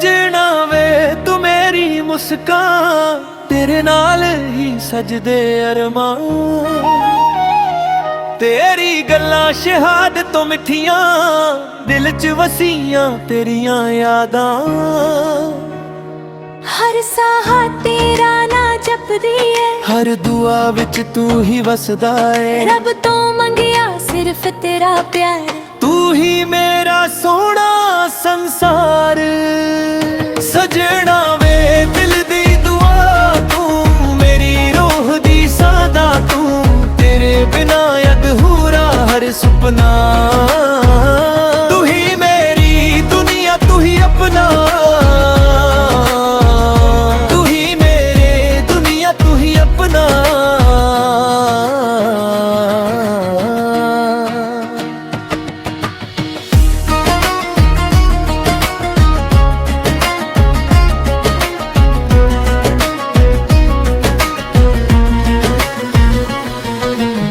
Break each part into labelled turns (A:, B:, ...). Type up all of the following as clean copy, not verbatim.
A: सजना वे तू मेरी मुस्कान, तेरे नाल ही सजदे अरमान। तेरी गल्लां शहादतों मिठियां, दिल च वसियां तेरियां यादां।
B: हर साहा तेरा ना जपदी है,
A: हर दुआ विच तू ही वसदा है।
B: रब तो मंगिया सिर्फ तेरा प्यार,
A: तू ही मेरा सोना संसार। सजना वे दिल दी दुआ तू, मेरी रूह दी सादा तू, तेरे बिना अधूरा हर सुपना। तू ही मेरी दुनिया तू ही अपना, तू ही मेरे दुनिया तू ही अपना।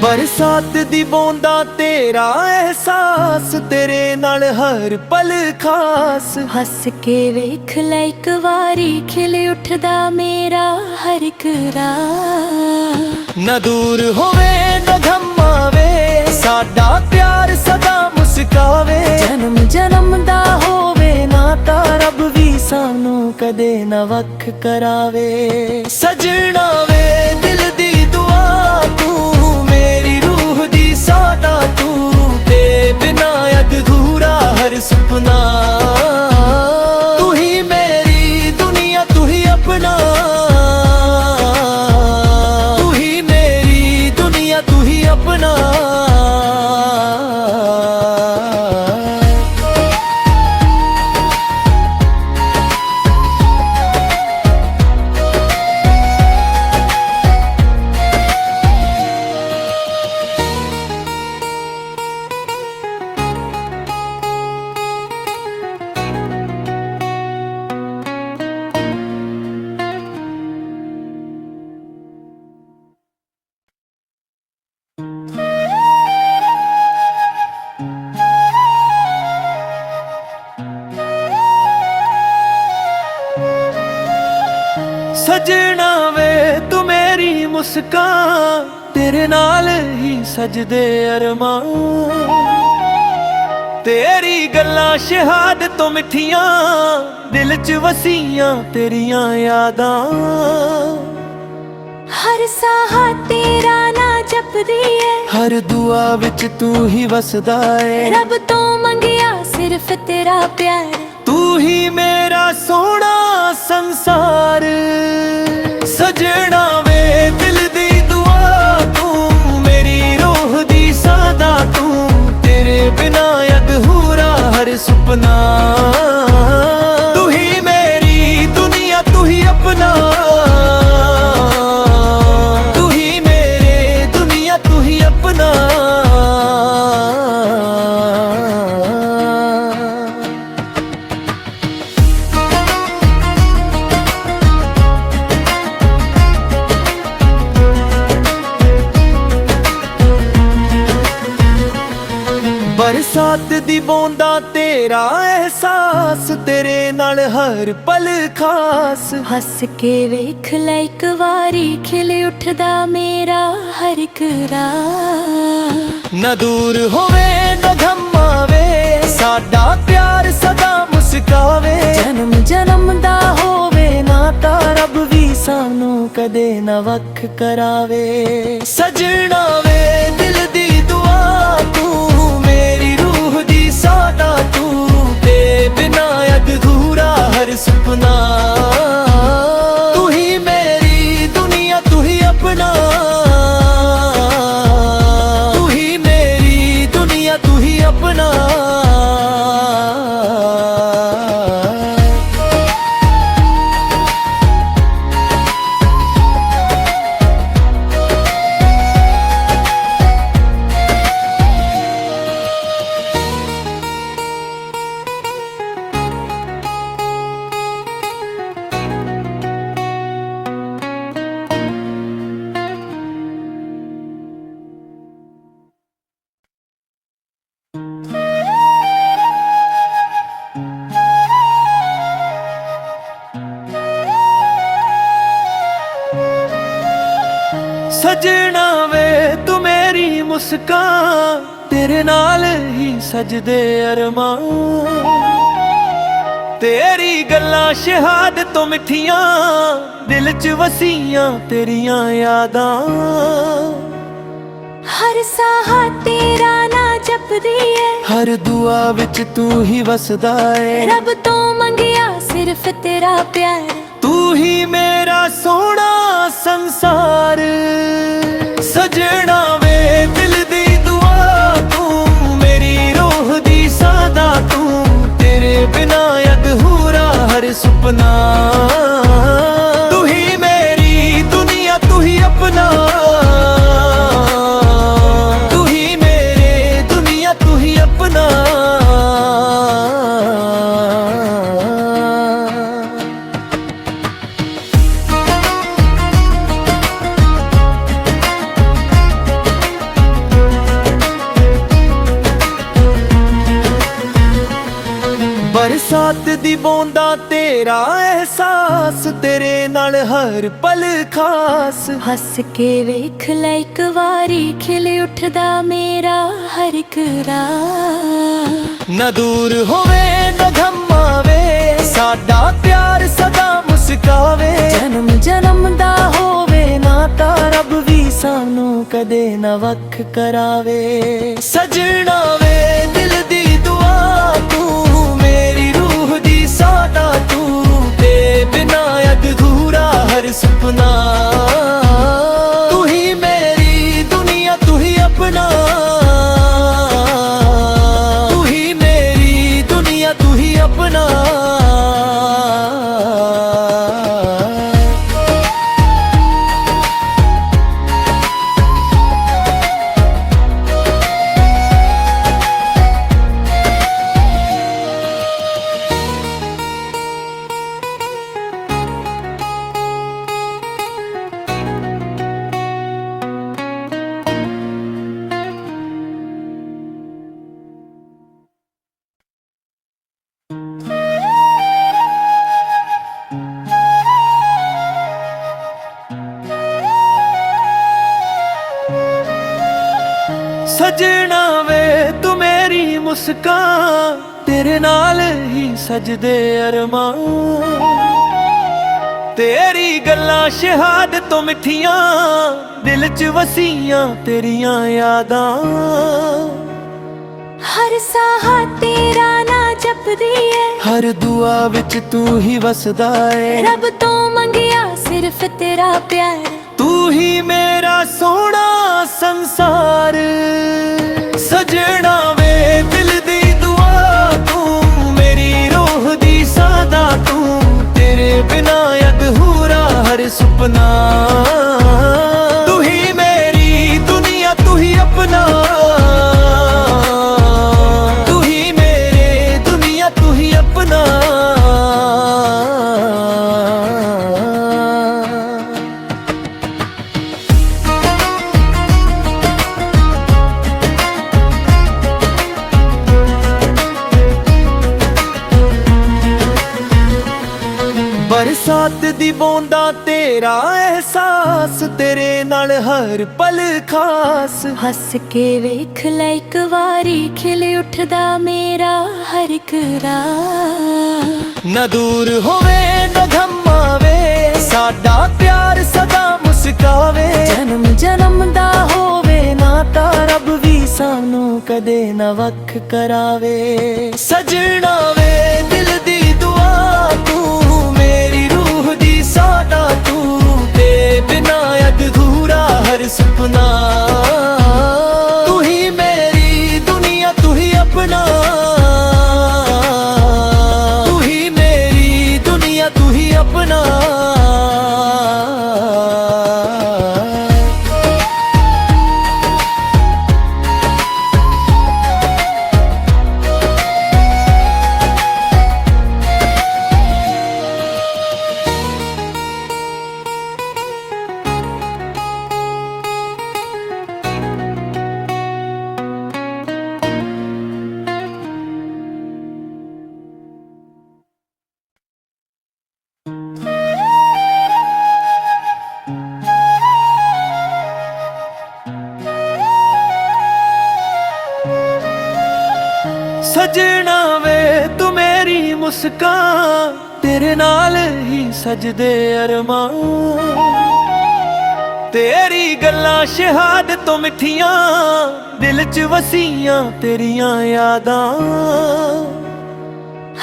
A: बरसात दी बूंदा तेरा एहसास, तेरे नाल हर पल खास।
B: हस के वेख ले एक वारी, खिल उठदा मेरा हर एक राह।
A: न दूर होवे न घमावे, साडा प्यार सदा मुस्कावे।
B: जन्म जन्म दा होवे
A: नाता रब भी सानू कदे न वख करावे। सजना वे दिल दी दुआ तू, मेरी रूह दी सादा तू, तेरे बिना अधूरा हर सुपना। तू ही मेरी दुनिया तू ही अपना, तू ही मेरी दुनिया तू ही अपना। सजना वे तू मेरी मुस्कान, तेरे नाल ही सजदे अरमान। तेरी गल्लां शहादतों मिठियां, दिल च वसियां तेरियां यादां।
B: हर साहा तेरा ना जपदी है,
A: हर दुआ विच तू ही वसदा है।
B: रब तो मंगिया सिर्फ तेरा प्यार,
A: तू ही मेरा सोना संसार। सजना वे दिल दी दुआ तू, मेरी रूह दी सादा तू, तेरे बिना अधूरा हर सुपना। तू ही मेरी दुनिया तू ही अपना, तू ही मेरे दुनिया तू ही अपना। बरसात दी बूंदा तेरा एहसास, तेरे नाल हर पल खास।
B: हस के वेख ले एक वारी, खिल उठदा मेरा हर एक राह।
A: न दूर होवे न घमावे, साडा प्यार सदा मुस्कावे।
B: जन्म जन्म दा होवे
A: नाता रब भी सानू कदे न वख करावे। सजना वे दिल दी दुआ तू, मेरी रूह दी सादा तू, तेरे बिना अधूरा हर सुपना। तू ही मेरी दुनिया तू ही अपना, तू ही मेरी दुनिया तू ही अपना। सजना वे तू मेरी मुस्कान, तेरे नाल ही सजदे अरमान। तेरी गल्लां शहादतों मिठियां, दिल च वसियां तेरियां यादां।
B: हर साह तेरा ना जपदी है,
A: हर दुआ विच तू ही वसदा है।
B: रब तो मंगिया सिर्फ तेरा प्यार,
A: तू ही मेरा सोना संसार। सजना वे दिल दी दुआ तू, मेरी रूह दी सादा तू, तेरे बिना अधूरा हर सुपना। तू ही मेरी दुनिया, तू ही अपना, तू ही मेरे दुनिया, तू ही अपना। बरसात दी बूंदा तेरा एहसास, तेरे नाल हर पल खास।
B: हस के वेख ले एक वारी, खिल उठदा मेरा हर एक राह।
A: न दूर होवे न घमावे, साडा प्यार सदा मुस्कावे। जन्म जन्म दा होवे नाता, रब भी सानू कदे न वख करावे। सजना वे दिल दी दुआ तू, मेरी रूह दी सादा तू, ते बिना अधूरा हर सुपना। तू ही मेरी दुनिया, तू ही अपना, तू ही मेरी दुनिया, तू ही अपना। सजना वे तू मेरी मुस्कान, तेरे नाल ही सजदे अरमान। तेरी गल्लां शहादतों मिठियां, दिल च वसियां तेरियां यादां।
B: हर साह तेरा ना जपदी है,
A: हर दुआ विच तू ही वसदा है।
B: रब तो मंगिया सिर्फ तेरा प्यार,
A: तू ही मेरा सोना संसार। सजना वे दिल दी दुआ तू, मेरी रूह दी सादा तू, तेरे बिना अधूरा हर सुपना। तू ही मेरी दुनिया, तू ही अपना, तू ही मेरे दुनिया, तू ही अपना। बरसात दी बूंदा तेरा एहसास, तेरे नाल हर पल खास।
B: हस के वेख ले एक वारी, खिल उठदा मेरा हर एक राह।
A: न दूर होवे न घमावे, साडा प्यार सदा मुस्कावे। जन्म जन्म दा होवे नाता, रब भी सानू कदे न वख करावे। सजना वे दिल दी दुआ तू, मेरी रूह दी सादा तू, ते बिना अधूरा हर सुपना। तू ही मेरी दुनिया, तू ही अपना, तू ही मेरी दुनिया, तू ही अपना। ਮੁਸਕਾਨ ਤੇਰੇ ਨਾਲ ਹੀ ਸਜਦੇ ਅਰਮਾਨ ਤੇਰੀ ਗੱਲਾਂ ਸ਼ਹਾਦਤੋਂ ਮਿੱਠੀਆਂ ਦਿਲ 'ਚ ਵਸੀਆਂ ਤੇਰੀਆਂ ਯਾਦਾਂ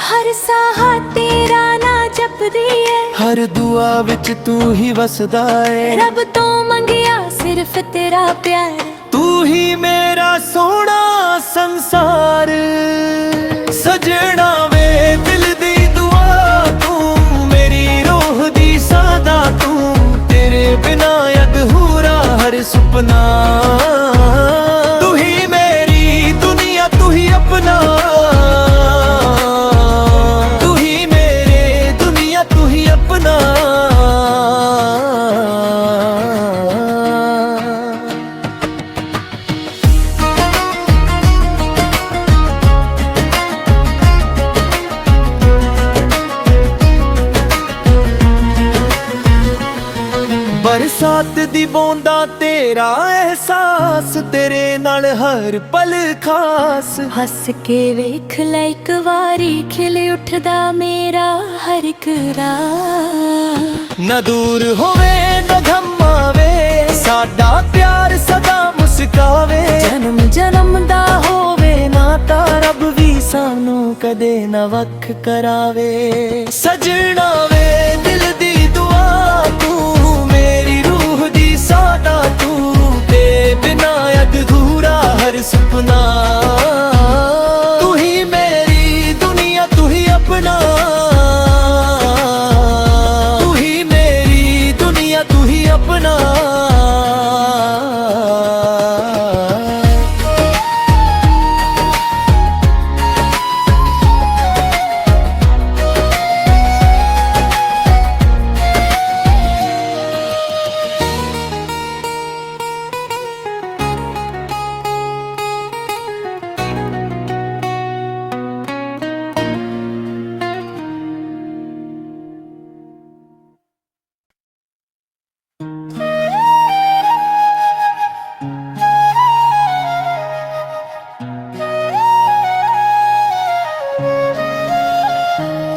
B: ਹਰ ਸਾਹ ਤੇਰਾ ਨਾਂ ਜਪਦੀ ਏ
A: ਹਰ ਦੁਆ ਵਿੱਚ ਤੂੰ ਹੀ ਵਸਦਾ ਏ
B: ਰੱਬ ਤੋਂ ਮੰਗਿਆ ਸਿਰਫ ਤੇਰਾ ਪਿਆਰ
A: ਤੂੰ ਹੀ ਮੇਰਾ ਸੋਹਣਾ ਸੰਸਾਰ ਸਜਣਾ ਵੇ ਦਿਲ ਦੀ ਦੁਆ ਤੂੰ ਮੇਰੀ ਰੂਹ ਦੀ ਸਾਦਾ ਤੂੰ ਤੇਰੇ ਬਿਨਾ ਅਧੂਰਾ ਹਰ ਸੁਪਨਾ ਤੂੰ ਹੀ ਮੇਰੀ ਦੁਨੀਆ ਤੂੰ ਹੀ ਆਪਣਾ ਤੂੰ ਹੀ ਮੇਰੇ ਦੁਨੀਆ ਤੂੰ ਹੀ ਆਪਣਾ ਬਰਸਾਤ ਦੀ ਬੂੰਦਾਂ ਤੇਰਾ ਅਹਿਸਾਸ ਤੇਰੇ ਨਾਲ ਹਰ ਪਲ ਖਾਸ
B: ਹੱਸ ਕੇ ਵੇਖ ਲੈ ਇੱਕ ਵਾਰੀ ਖਿਲ ਉੱਠਦਾ ਮੇਰਾ ਹਰ ਇੱਕ ਰਾਹ
A: ਨਾ ਦੂਰ ਹੋਵੇ ਨਾ ਗਮ ਆਵੇ ਸਾਡਾ ਪਿਆਰ ਸਦਾ ਮੁਸਕਾਵੇ
B: ਜਨਮ ਜਨਮ ਦਾ
A: ਹੋਵੇ ਨਾ ਤਾਂ ਰੱਬ ਵੀ ਸਾਨੂੰ ਕਦੇ ਨਾ ਵੱਖ ਕਰਾਵੇ ਸਜਣਾ ਵੇ ਦਿਲ ਦੀ ਦੁਆ ਤੂੰ ਮੇਰੀ ਰੂਹ ਦੀ ਸਾਡਾ ਤੂੰ ਤੇ ਬਿਨਾ ਅਧੂਰਾ ਹਰ ਸੁਪਨਾ ਤੂੰ ਹੀ ਮੇਰੀ ਦੁਨੀਆ ਤੂੰ ਹੀ ਆਪਣਾ ਤੂੰ ਹੀ ਮੇਰੀ ਦੁਨੀਆ ਤੂੰ ਹੀ ਆਪਣਾ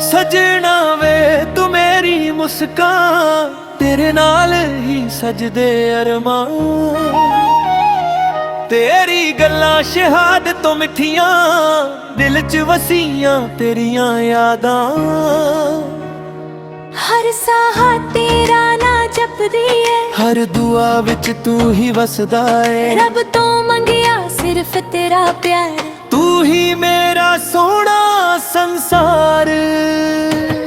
A: ਸਜਣਾ ਵੇ ਤੂੰ ਮੇਰੀ ਮੁਸਕਾਨ ਤੇਰੇ ਨਾਲ ਹੀ ਸਜਦੇ ਅਰਮਾਨ ਤੇਰੀ ਗੱਲਾਂ ਸ਼ਹਾਦਤੋਂ ਮਿੱਠੀਆਂ ਦਿਲ 'ਚ ਵਸੀਆਂ ਤੇਰੀਆਂ ਯਾਦਾਂ
B: ਹਰ ਸਾਹ ਤੇਰਾ ਨਾਂ ਜਪਦੀ ਏ
A: ਹਰ ਦੁਆ ਵਿੱਚ ਤੂੰ ਹੀ ਵਸਦਾ ਏ
B: ਰੱਬ ਤੋਂ ਮੰਗਿਆ ਸਿਰਫ ਤੇਰਾ ਪਿਆਰ
A: ਤੂੰ ਹੀ ਮੇਰਾ ਸੋਹਣਾ ਸੰਸਾਰ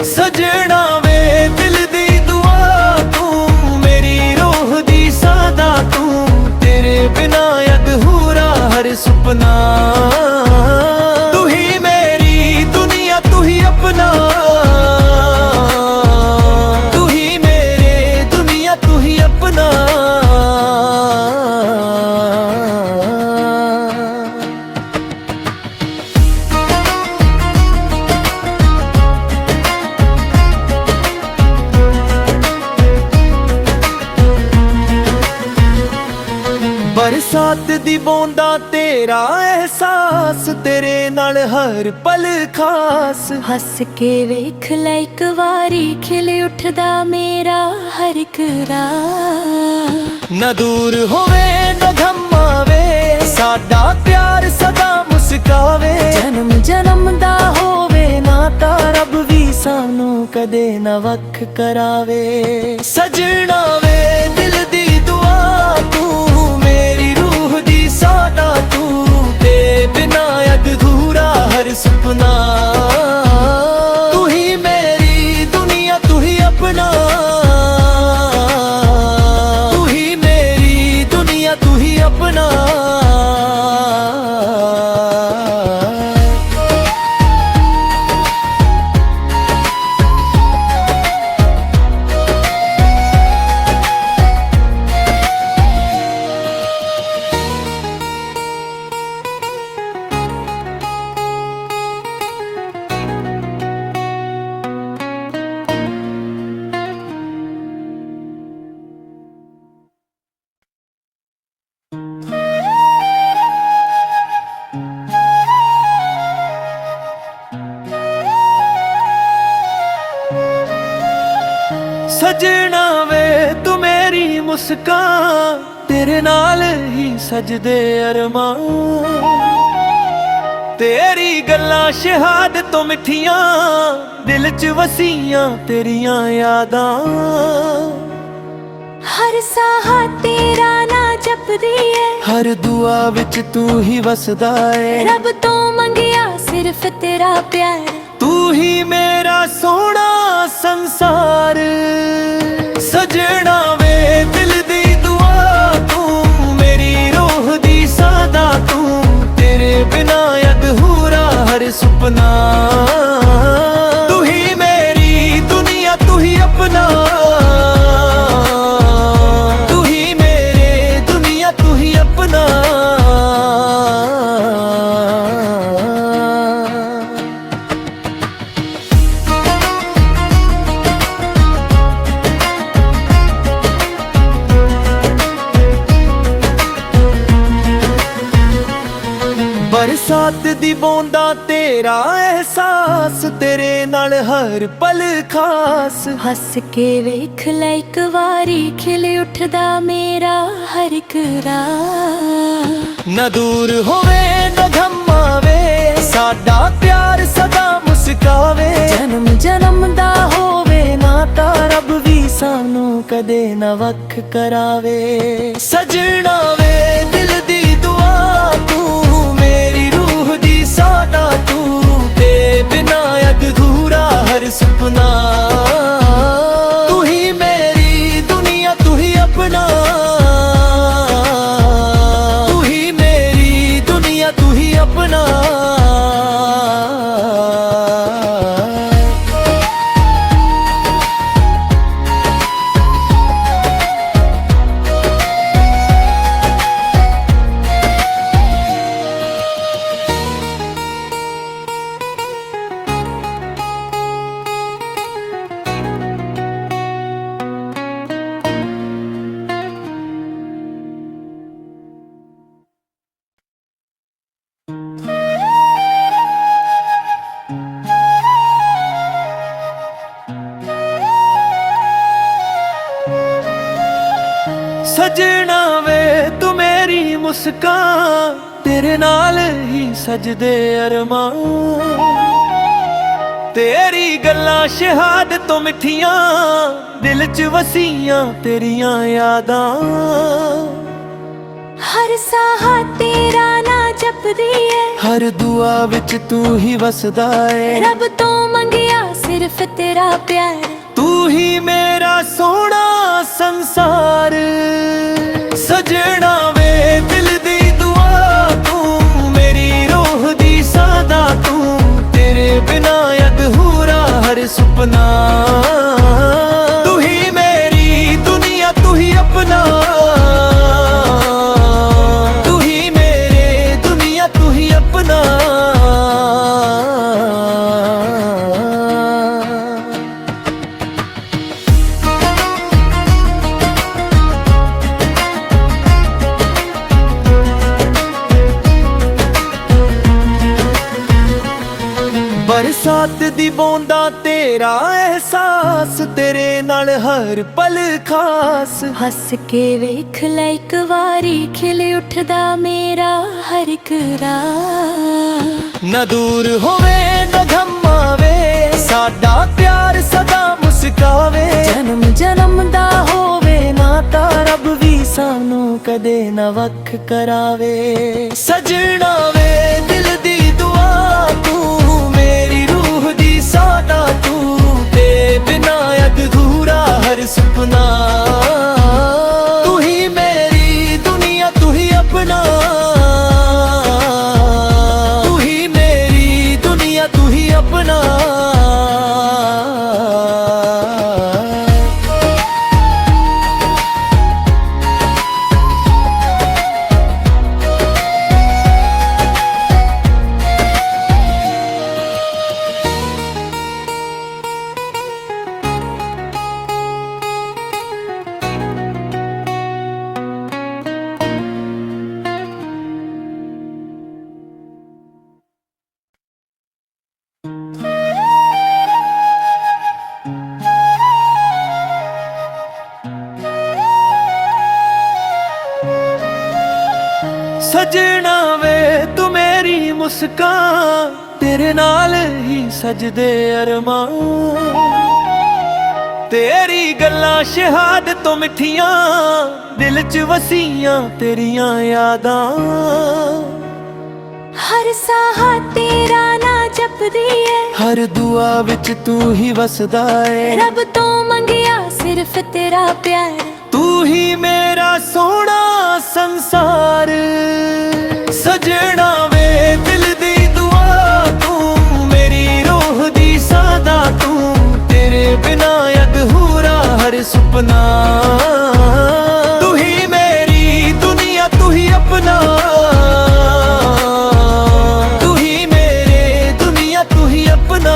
A: ਸਜਣਾ ਵੇ ਦਿਲ ਦੀ ਦੁਆ ਤੂੰ ਮੇਰੀ ਰੂਹ ਦੀ ਸਾਦਾ ਤੂੰ ਤੇਰੇ ਬਿਨਾ ਅਧੂਰਾ ਹਰ ਸੁਪਨਾ ਤੂੰ ਹੀ ਮੇਰੀ ਦੁਨੀਆ ਤੂੰ ਹੀ ਆਪਣਾ ਤੂੰ ਹੀ ਮੇਰੇ ਦੁਨੀਆ ਤੂੰ ਹੀ ਆਪਣਾ ਬਰਸਾਤ ਦੀ ਬੂੰਦਾਂ ਤੇਰਾ ਅਹਿਸਾਸ ਤੇਰੇ ਨਾਲ ਹਰ ਪਲ ਖਾਸ
B: ਹੱਸ ਕੇ ਵੇਖ ਲੈ ਇੱਕ ਵਾਰੀ ਖਿਲ ਉੱਠਦਾ ਮੇਰਾ ਹਰ ਇੱਕ ਰਾਹ
A: ਨਾ ਦੂਰ ਹੋਵੇ ਨਾ ਗਮ ਆਵੇ ਸਾਡਾ ਪਿਆਰ ਸਦਾ ਮੁਸਕਾਵੇ
B: ਜਨਮ ਜਨਮ ਦਾ
A: ਹੋਵੇ ਨਾ ਤਾਂ ਰੱਬ ਵੀ ਸਾਨੂੰ ਕਦੇ ਨਾ ਵੱਖ ਕਰਾਵੇ ਸਜਣਾ ਵੇ ਦਿਲ ਦੀ ਦੁਆ ਤੂੰ ਮੇਰੀ ਰੂਹ ਦੀ ਸਾਡਾ ਤੂੰ ਤੇ ਬਿਨਾ ਅਧੂਰਾ ਹਰ ਸੁਪਨਾ ਤੂੰ ਹੀ ਮੇਰੀ ਦੁਨੀਆ ਤੂੰ ਹੀ ਆਪਣਾ ਤੂੰ ਹੀ ਮੇਰੀ ਦੁਨੀਆ ਤੂੰ ਹੀ ਆਪਣਾ सजना वे तू मेरी मुस्कान, तेरे नाल ही सजदे अरमान। तेरी गल्लां शहादतों मिठियां, दिल च वसियां तेरियां यादां।
B: हर साह तेरा ना जपदी है,
A: हर दुआ विच तू ही वसदा है।
B: रब तो मंगिया सिर्फ तेरा प्यार,
A: तू ही मेरा सोना संसार। सजना वे दिल दी दुआ तू, मेरी रूह दी सादा तू, तेरे बिना अधूरा हर सुपना। तू ही मेरी दुनिया तू ही अपना, तू ही मेरे दुनिया तू ही अपना। बरसात दी बूंदा तेरा एहसास, तेरे नाल हर पल खास।
B: हस के वेख ले एक वारी, खिल उठदा मेरा हर एक राह।
A: न दूर होवे न घमावे, साडा प्यार सदा मुस्कावे। जन्म जन्म दा होवे नाता, रब भी सानू कदे न वख करावे। सजना वे दिल दी दुआ तू, मेरी रूह दी सादा तू, तेरे बिना अधूरा हर सुपना। तू ही मेरी दुनिया तू ही अपना, तू ही मेरी दुनिया तू ही अपना। सजना वे तू मेरी मुस्कान, तेरे नाल ही सजदे अरमान। तेरी गल्लां शहादतों मिठियां, दिल च वसियां तेरियां यादां।
B: हर साह तेरा ना जपदी है,
A: हर दुआ विच तू ही वसदा है।
B: रब तो मंगिया सिर्फ तेरा प्यार,
A: तू ही मेरा सोना संसार। सजना वे दिल दी दुआ तू, मेरी रूह दी सादा तू, तेरे बिना अधूरा हर सुपना। तू ही मेरी दुनिया तू ही अपना, तू ही मेरे दुनिया तू ही अपना। बरसात दी बूंदा तेरा एहसास, तेरे नाल हर पल खास।
B: हस के वेख ले एक वारी, खिल उठदा मेरा हर एक राह।
A: न दूर होवे न घमावे, साडा प्यार सदा मुस्कावे। जन्म जन्म दा होवे नाता, रब भी सानू कदे न वख करावे। सजना वे दिल दी दुआ तू, मेरी रूह दी सादा तू, तेरे बिना अधूरा हर सुपना। तू ही मेरी दुनिया तू ही अपना, तू ही मेरी दुनिया तू ही अपना। ਸਜਣਾ ਵੇ ਤੂੰ ਮੇਰੀ ਮੁਸਕਾਨ, ਤੇਰੇ ਨਾਲ ਹੀ ਸਜਦੇ ਅਰਮਾਨ। ਤੇਰੀ ਗੱਲਾਂ ਸ਼ਹਾਦਤ ਤੋਂ ਮਿੱਠੀਆਂ, ਦਿਲ 'ਚ ਵਸੀਆਂ ਤੇਰੀਆਂ ਯਾਦਾਂ।
B: ਹਰ ਸਾਹ ਤੇਰਾ ਨਾਂ ਜਪਦੀ ਏ,
A: ਹਰ ਦੁਆ ਵਿੱਚ ਤੂੰ ਹੀ ਵਸਦਾ ਏ।
B: ਰੱਬ ਤੋਂ ਮੰਗਿਆ ਸਿਰਫ ਤੇਰਾ ਪਿਆਰ,
A: ਤੂੰ ਹੀ ਮੇਰਾ ਸੋਹਣਾ ਸੰਸਾਰ। ਸਜਣਾ ਵੇ ਦਿਲ ਦੀ ਦੁਆ ਤੂੰ, ਮੇਰੀ ਰੂਹ ਦੀ ਸਾਦਾ ਤੂੰ, ਤੇਰੇ ਬਿਨਾ ਅਧੂਰਾ ਹਰ ਸੁਪਨਾ। ਤੂੰ ਹੀ ਮੇਰੀ ਦੁਨੀਆ ਤੂੰ ਹੀ ਆਪਣਾ, ਤੂੰ ਹੀ ਮੇਰੇ ਦੁਨੀਆ ਤੂੰ ਹੀ ਆਪਣਾ।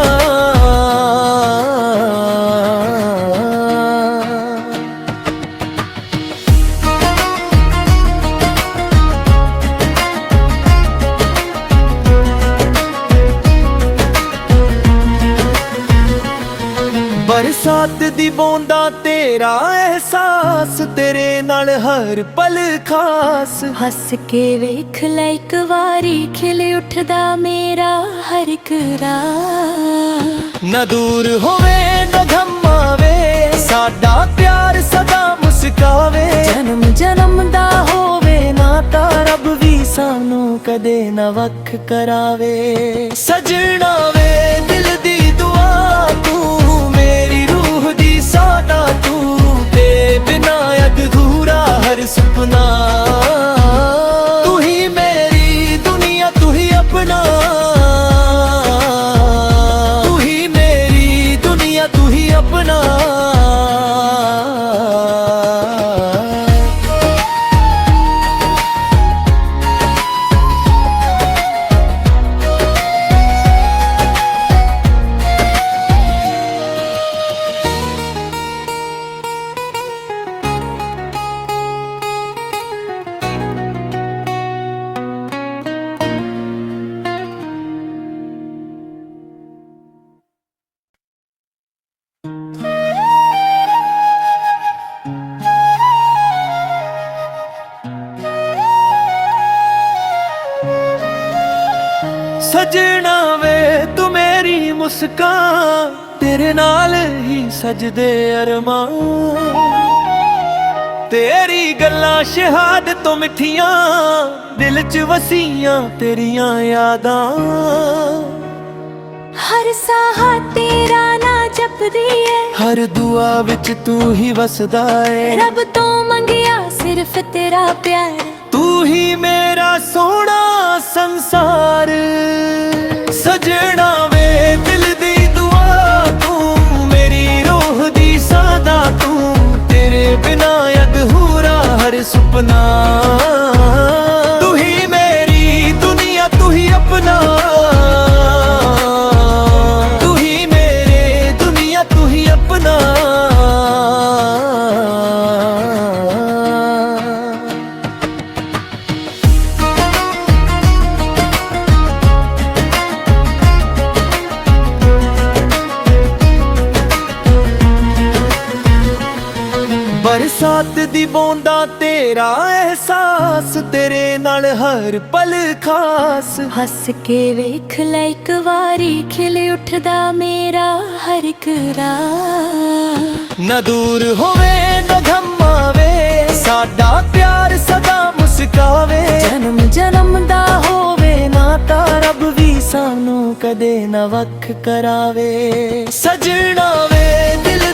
A: ਬਰਸਾਤ ਦੀ ਬੂੰਦਾਂ ਤੇਰਾ ਅਹਿਸਾਸ, ਤੇਰੇ ਨਾਲ ਹਰ ਪਲ ਖਾਸ।
B: ਹੱਸ ਕੇ ਵੇਖ ਲੈ ਇੱਕ ਵਾਰੀ, ਖਿਲ ਉੱਠਦਾ ਮੇਰਾ ਹਰ ਇੱਕ ਰਾਹ।
A: ਨਾ ਦੂਰ ਹੋਵੇ ਨਾ ਘਮਾਵੇ, ਸਾਡਾ ਪਿਆਰ ਸਦਾ ਮੁਸਕਾਵੇ। ਜਨਮ ਜਨਮ ਦਾ ਹੋਵੇ ਨਾਤਾ, ਰੱਬ ਵੀ ਸਾਨੂੰ ਕਦੇ ਨਾ ਵੱਖ ਕਰਾਵੇ। ਸਜਣਾ ਵੇ ਦਿਲ ਦੀ ਦੁਆ ਤੂੰ, ਮੇਰੀ ਰੂਹ ਦੀ ਸਾਦਾ ਤੂੰ, ਤੇ ਬਿਨਾ ਅਧੂਰਾ ਹਰ ਸੁਪਨਾ। ਤੂੰ ਹੀ ਮੇਰੀ ਦੁਨੀਆ ਤੂੰ ਹੀ ਆਪਣਾ, ਤੂੰ ਹੀ ਮੇਰੀ ਦੁਨੀਆ ਤੂੰ ਹੀ ਆਪਣਾ। ਸਜਣਾ ਵੇ ਤੂੰ ਮੇਰੀ ਮੁਸਕਾਨ, ਤੇਰੇ ਨਾਲ ਹੀ ਸਜਦੇ ਅਰਮਾਨ। ਤੇਰੀ ਗੱਲਾਂ ਸ਼ਹਾਦਤ ਤੋਂ ਮਿੱਠੀਆਂ, ਦਿਲ 'ਚ ਵਸੀਆਂ ਤੇਰੀਆਂ ਯਾਦਾਂ।
B: ਹਰ ਸਾਹ ਤੇਰਾ ਨਾਂ ਜਪਦੀ ਏ,
A: ਹਰ ਦੁਆ ਵਿੱਚ ਤੂੰ ਹੀ ਵਸਦਾ ਏ।
B: ਰੱਬ ਤੋਂ ਮੰਗਿਆ ਸਿਰਫ ਤੇਰਾ ਪਿਆਰ,
A: ਤੂੰ ਹੀ ਮੇਰਾ ਸੋਹਣਾ ਸੰਸਾਰ। ਸਜਣਾ ਵੇ ਦਿਲ ਦੀ ਦੁਆ ਤੂੰ, ਮੇਰੀ ਰੂਹ ਦੀ ਸਾਦਾ ਤੂੰ, ਤੇਰੇ ਬਿਨਾ ਅਧੂਰਾ ਹਰ ਸੁਪਨਾ। ਤੂੰ ਹੀ ਮੇਰੀ ਦੁਨੀਆ ਤੂੰ ਹੀ ਆਪਣਾ, ਤੂੰ ਹੀ ਮੇਰੇ ਦੁਨੀਆ ਤੂੰ ਹੀ ਆਪਣਾ। ਬਰਸਾਤ ਦੀ ਬੂੰਦਾਂ ਤੇਰਾ ਅਹਿਸਾਸ, ਤੇਰੇ ਨਾਲ ਹਰ ਪਲ ਖਾਸ।
B: ਹੱਸ ਕੇ ਵੇਖ ਲੈ ਇੱਕ ਵਾਰੀ, ਖਿਲ ਉੱਠਦਾ ਮੇਰਾ ਹਰ ਇੱਕ ਰਾਹ।
A: ਨਾ ਦੂਰ ਹੋਵੇ ਨਾ ਘਮਾਵੇ, ਸਾਡਾ ਪਿਆਰ ਸਦਾ ਮੁਸਕਾਵੇ। ਜਨਮ ਜਨਮ ਦਾ ਹੋਵੇ ਨਾਤਾ, ਰੱਬ ਵੀ ਸਾਨੂੰ ਕਦੇ ਨਾ ਵੱਖ ਕਰਾਵੇ। ਸਜਣਾ ਵੇ ਦਿਲ